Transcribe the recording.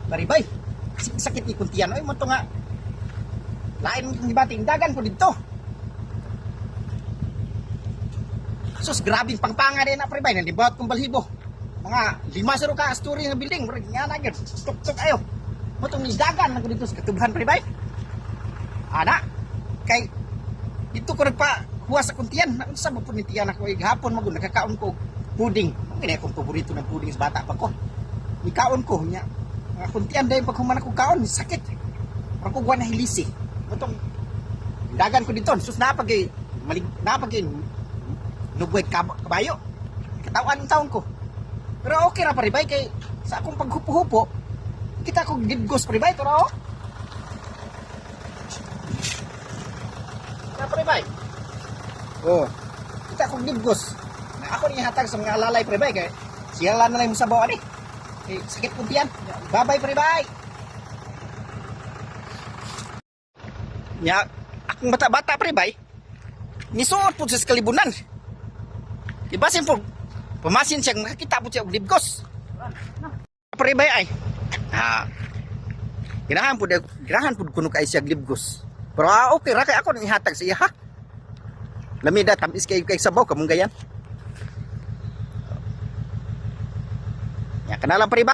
Baribay. Sakit ikon tiyan. Ay mo to nga. Lain ng gibating dagan ko dito. Sus, grabing pangpanga din na Baribay. Nandibawat kong balhibo. Mga 5 ka story ng building. Murag nga na yun. Tuk-tuk ayo. Mo tong nidagan ako dito sa katubahan Baribay. Ana. Kay dito ko nagpa huwas akong tiyan. Sa mo po ni tiyan ako. Hapon magod. Nakakaon ko puding. Hindi akong paborito ng puding sa bata pa ko. Ikaon ko niya. Akong tiyan dahil pag human ako kaon. Sakit. Ako gawa na hilisi. Itong dagan ko dito. Sus napagay nubuhay kabayo. Katawan ang taon ko. Pero okay ra Baribay. Kay sa akong paghupo-hupo kita ko gidgos Baribay. Ito ra o. Na Baribay. Oh. Kita ko gidgos. Ako niya hatag sa mga alalay Baribay. Kay siya lang na lang mo sa bawa ni. Eh, sakit po diyan. Bye-bye, Baribay. Ya, akong bata-bata, Baribay. Nisuot po sa kalibunan. Ibasin po, pamasin siyang makakita po siya og libgos. Baribay ay. Ginahan po kuno kay siya libgos. Pero okay ra kay ako nang ihatag sa iya ha. Lamida tamis kay sabaw kamong gayan. Ya, kenalan Baribay.